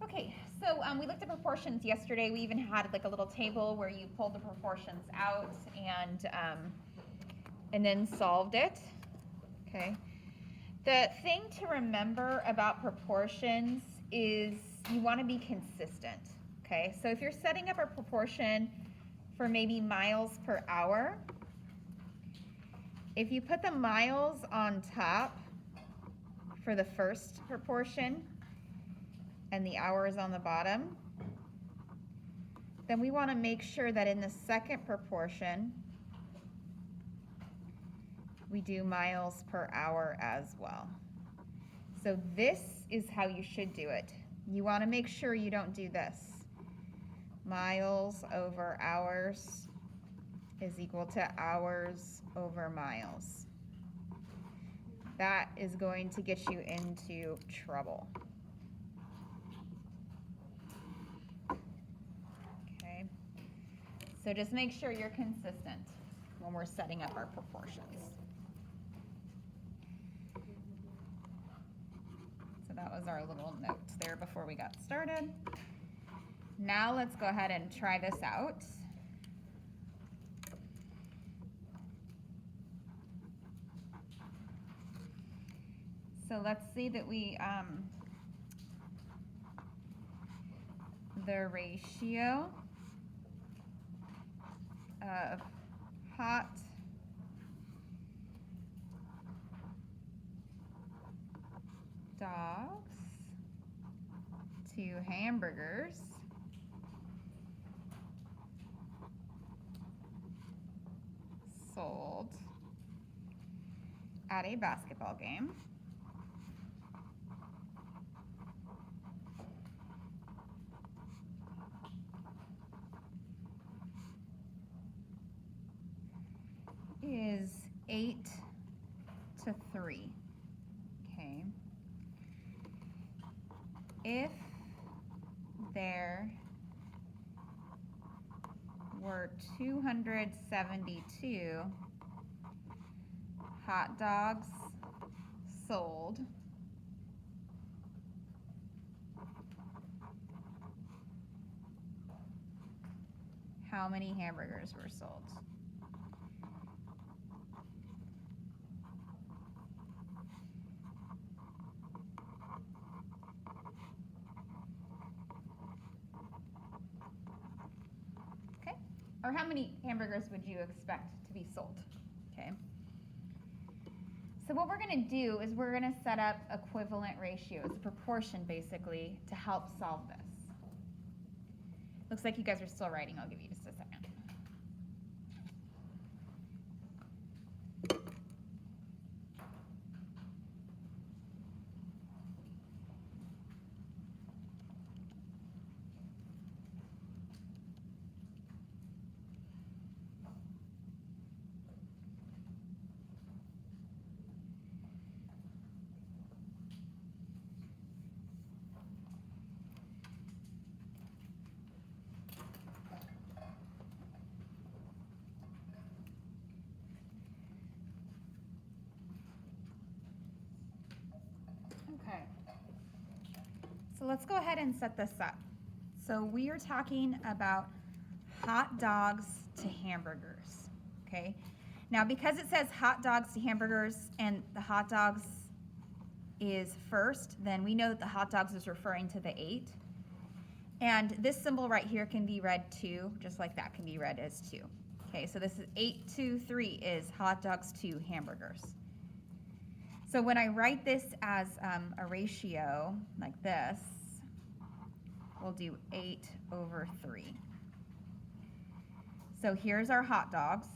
Okay, so we looked at proportions yesterday. We even had like a little table where you pulled the proportions out and then solved it. Okay. The thing to remember about proportions is you want to be consistent. Okay, so if you're setting up a proportion for maybe miles per hour, if you put the miles on top for the first proportion and the hours on the bottom, then we want to make sure that in the second proportion we do miles per hour as well. So this is how you should do it. You want to make sure you don't do this. Miles over hours is equal to hours over miles. That is going to get you into trouble. Okay, so just make sure you're consistent when we're setting up our proportions. So that was our little note there before we got started. Now let's go ahead and try this out. So let's see that the ratio of hot dogs to hamburgers sold at a basketball game is 8-3. Okay. If there were 272 hot dogs sold, how many hamburgers were sold? Okay, or how many hamburgers would you expect to be sold? Okay. So what we're going to do is we're going to set up equivalent ratios, a proportion basically, to help solve this. Looks like you guys are still writing. I'll give you just a second. Okay. So let's go ahead and set this up. So we are talking about hot dogs to hamburgers, okay? Now because it says hot dogs to hamburgers and the hot dogs is first, then we know that the hot dogs is referring to the 8. And this symbol right here can be read 2, just like that can be read as 2. Okay, so this is 8-3 is hot dogs to hamburgers. So when I write this as a ratio like this, we'll do 8/3. So here's our hot dogs.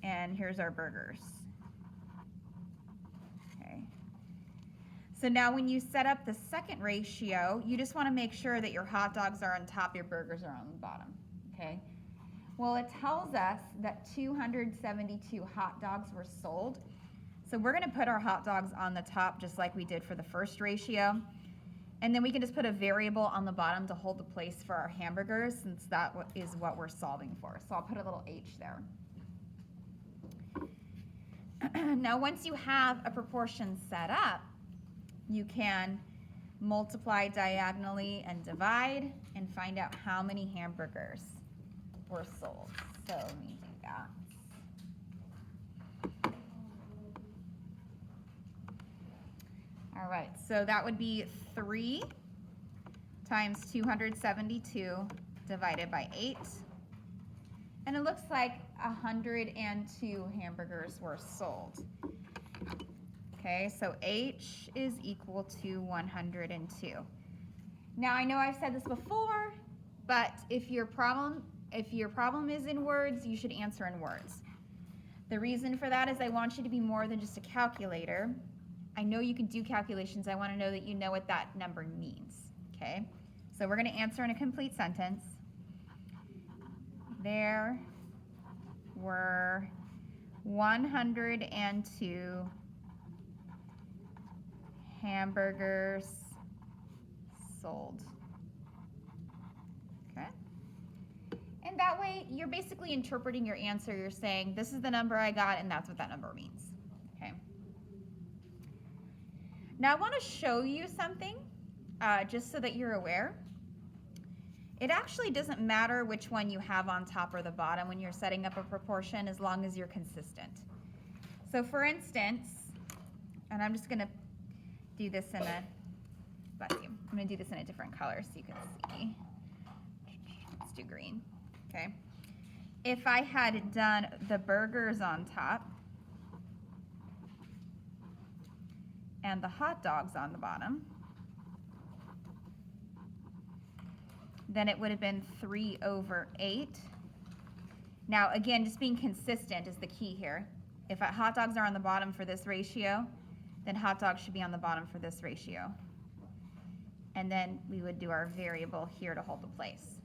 And here's our burgers. Okay. So now when you set up the second ratio, you just want to make sure that your hot dogs are on top, your burgers are on the bottom. Okay. Well, it tells us that 272 hot dogs were sold. So we're going to put our hot dogs on the top just like we did for the first ratio. And then we can just put a variable on the bottom to hold the place for our hamburgers since that is what we're solving for. So I'll put a little h there. Now, once you have a proportion set up, you can multiply diagonally and divide and find out how many hamburgers were sold. So let me do that. All right, so that would be 3 times 272 divided by 8. And it looks like 102 hamburgers were sold. Okay, so H is equal to 102. Now I know I've said this before, but if your problem is in words, you should answer in words. The reason for that is I want you to be more than just a calculator. I know you can do calculations. I want to know that you know what that number means. Okay, so we're going to answer in a complete sentence. There were 102 hamburgers sold. Okay? And that way, you're basically interpreting your answer. You're saying, this is the number I got, and that's what that number means. Okay? Now, I want to show you something, just so that you're aware. It actually doesn't matter which one you have on top or the bottom when you're setting up a proportion, as long as you're consistent. So for instance, and I'm just going to do this in a, bless you, I'm going to do this in a different color so you can see. Let's do green, okay? If I had done the burgers on top and the hot dogs on the bottom, then it would have been 3/8. Now again, just being consistent is the key here. If hot dogs are on the bottom for this ratio, then hot dogs should be on the bottom for this ratio. And then we would do our variable here to hold the place.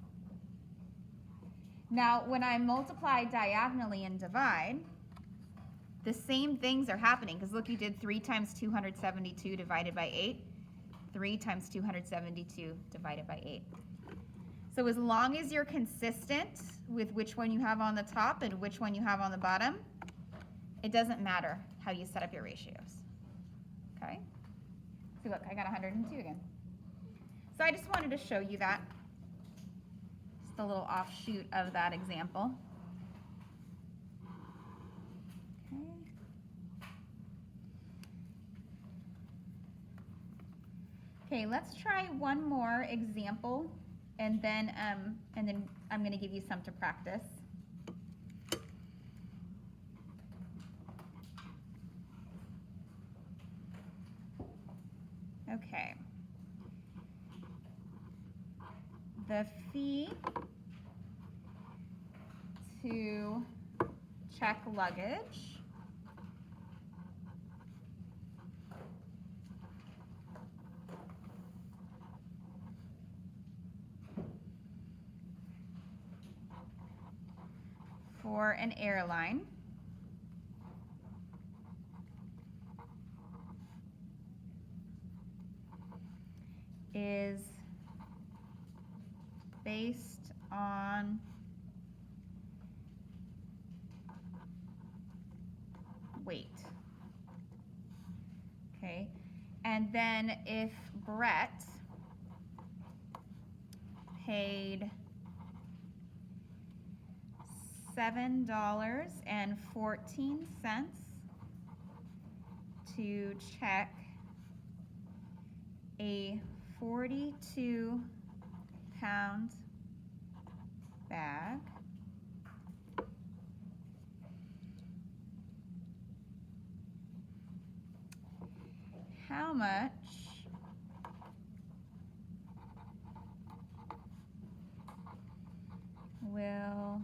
Now when I multiply diagonally and divide, the same things are happening, because look, you did 3 times 272 divided by 8. 3 times 272 divided by 8. So as long as you're consistent with which one you have on the top and which one you have on the bottom, it doesn't matter how you set up your ratios. Okay? See, look, I got 102 again. So I just wanted to show you that. Just a little offshoot of that example. Okay, let's try one more example, and then I'm going to give you some to practice. Okay. The fee to check luggage for an airline is based on weight. Okay, and then if Brett paid $7.14 to check a 42-pound bag, how much will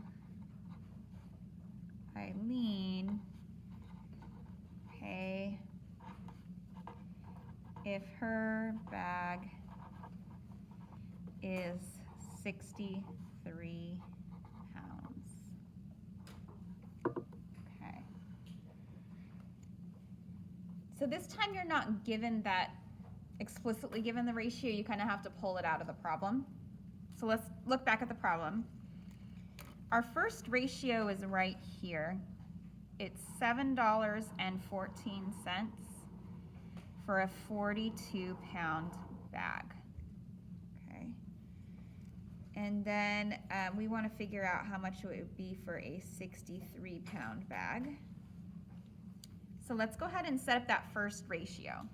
Eileen pay if her bag is 63 pounds? Okay. So this time you're not given that, explicitly given the ratio, you kind of have to pull it out of the problem. So let's look back at the problem. Our first ratio is right here, it's $7.14 for a 42-pound bag. Okay. And then we want to figure out how much it would be for a 63-pound bag. So let's go ahead and set up that first ratio.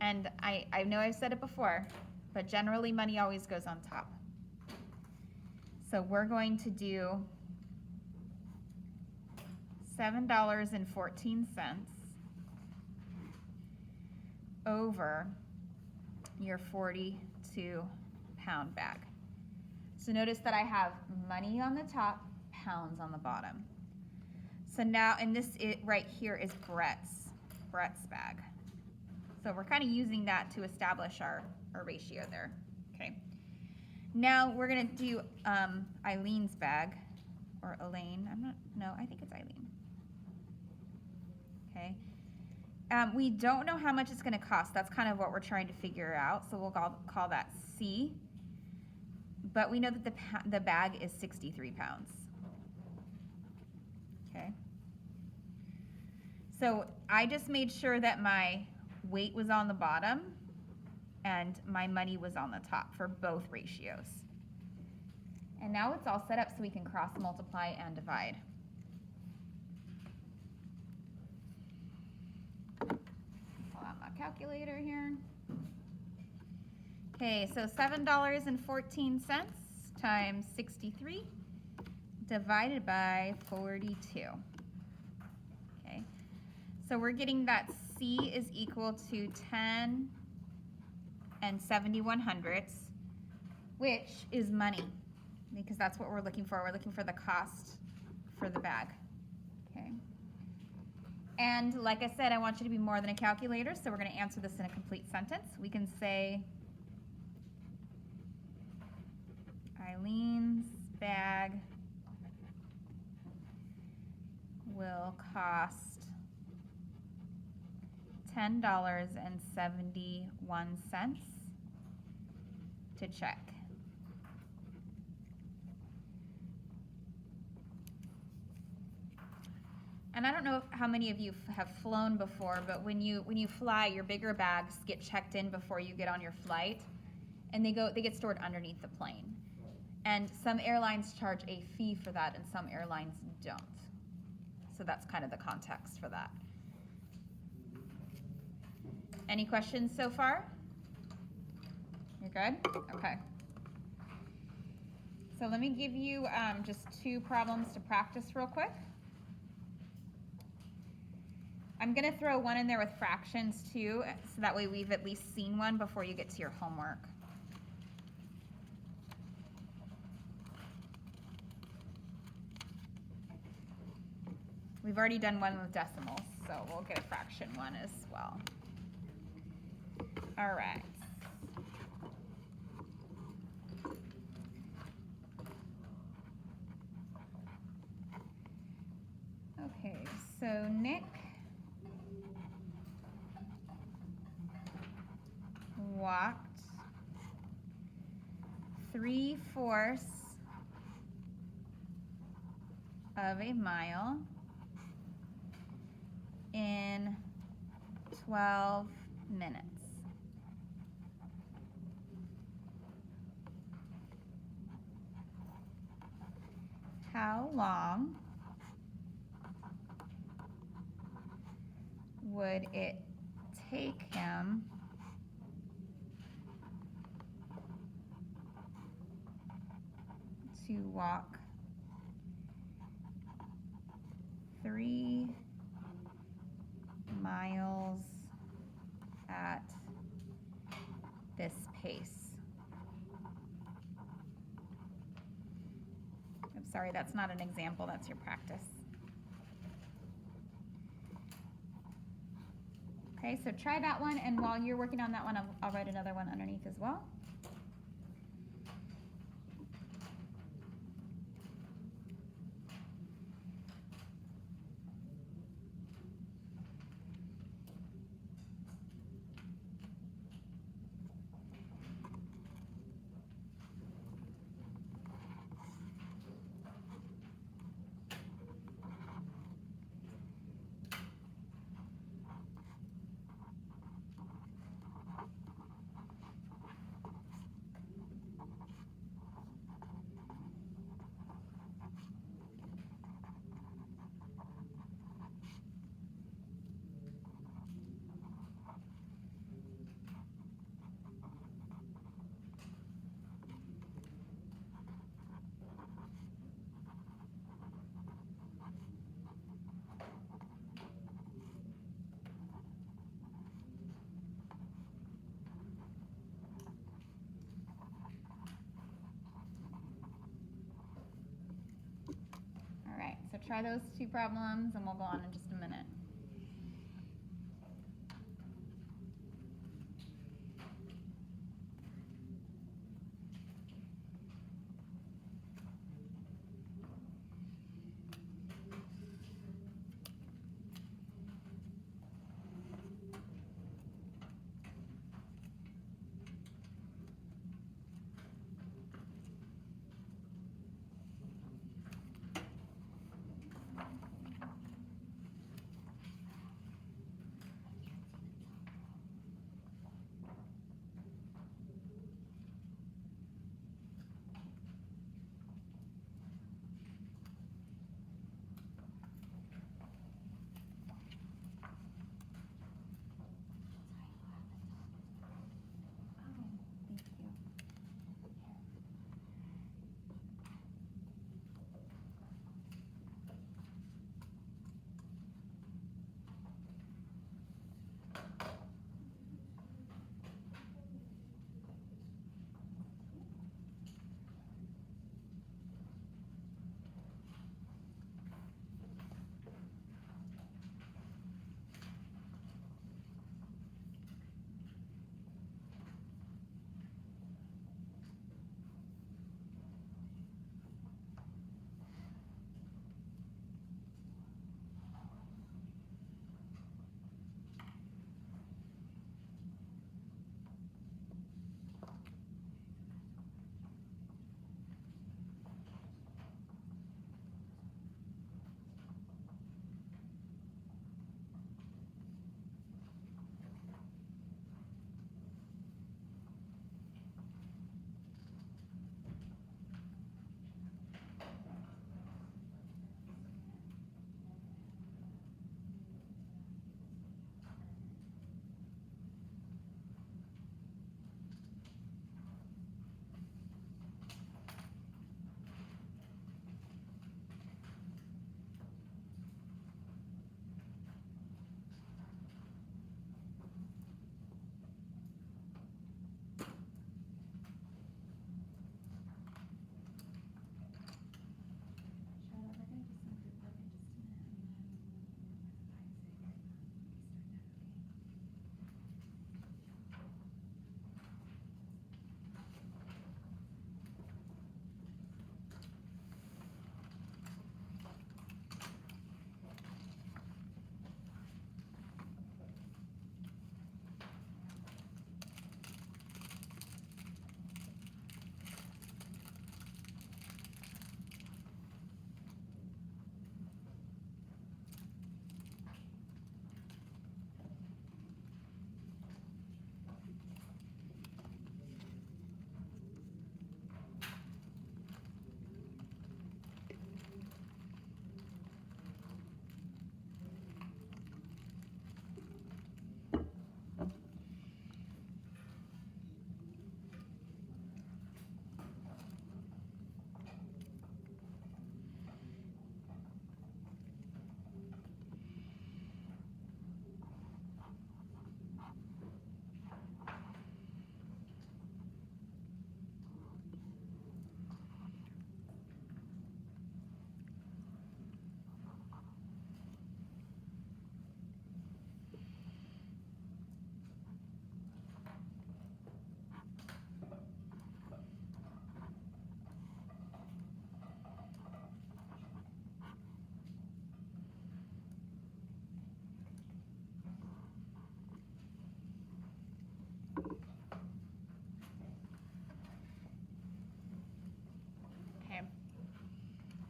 And I know I've said it before, but generally money always goes on top. So we're going to do $7.14 over your 42-pound bag. So notice that I have money on the top, pounds on the bottom. So now, and this right here is Brett's bag. So we're kind of using that to establish our ratio there. Okay. Now we're gonna do Eileen's bag, or Elaine. I think it's Eileen. Okay. We don't know how much it's gonna cost. That's kind of what we're trying to figure out. So we'll call that C. But we know that the bag is 63 pounds. Okay. So I just made sure that my weight was on the bottom and my money was on the top for both ratios. And now it's all set up so we can cross multiply and divide. Pull out my calculator here. Okay, so $7.14 times 63 divided by 42. Okay, so we're getting that C is equal to 10 71/100, which is money, because that's what we're looking for. We're looking for the cost for the bag. Okay. And like I said, I want you to be more than a calculator, so we're going to answer this in a complete sentence. We can say Eileen's bag will cost $10.71 to check. And I don't know how many of you have flown before, but when you fly, your bigger bags get checked in before you get on your flight, and they get stored underneath the plane. And some airlines charge a fee for that, and some airlines don't. So that's kind of the context for that. Any questions so far? You're good? Okay. So let me give you just 2 problems to practice real quick. I'm going to throw one in there with fractions too, so that way we've at least seen one before you get to your homework. We've already done one with decimals, so we'll get a fraction one as well. All right. Okay, so Nick walked 3/4 of a mile in 12 minutes. How long would it take him to walk 3 miles at this pace? I'm sorry, that's not an example, that's your practice. Okay, so try that one, and while you're working on that one, I'll write another one underneath as well. try those two problems and we'll go on in just a minute.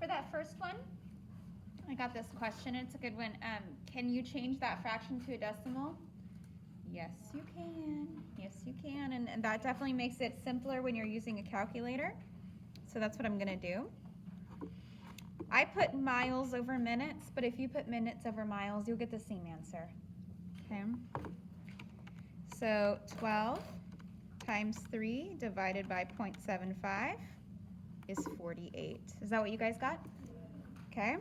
For that first one, I got this question. It's a good one. Can you change that fraction to a decimal? Yes, you can. Yes, you can. And that definitely makes it simpler when you're using a calculator. So that's what I'm going to do. I put miles over minutes, but if you put minutes over miles, you'll get the same answer. Okay. So 12 times 3 divided by 0.75 is 48. Is that what you guys got? Okay.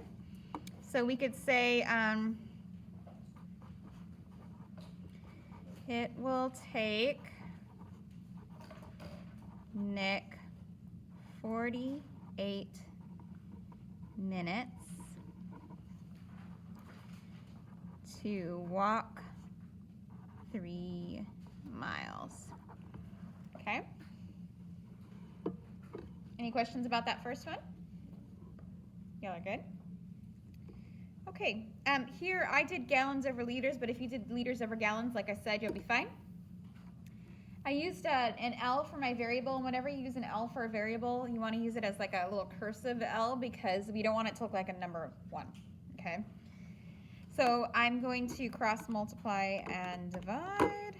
So we could say it will take Nick 48 minutes to walk 3 miles. Okay. Any questions about that first one? Y'all are good? Okay, here I did gallons over liters, but if you did liters over gallons, like I said, you'll be fine. I used an L for my variable, and whenever you use an L for a variable, you want to use it as like a little cursive L because we don't want it to look like a number 1, okay? So I'm going to cross multiply and divide.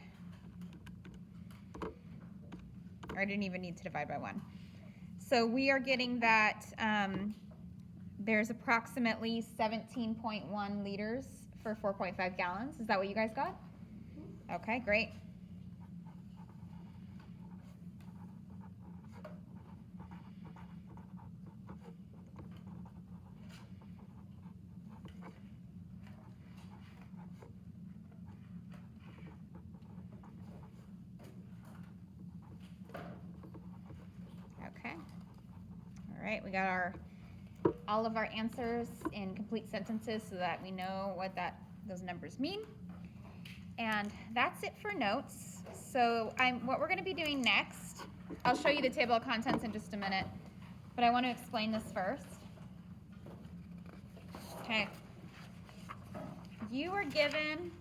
I didn't even need to divide by 1. So we are getting that there's approximately 17.1 liters for 4.5 gallons. Is that what you guys got? Okay, great. Okay. All right, we got all of our answers in complete sentences so that we know what those numbers mean. And that's it for notes. So what we're going to be doing next, I'll show you the table of contents in just a minute, but I want to explain this first. Okay. You are given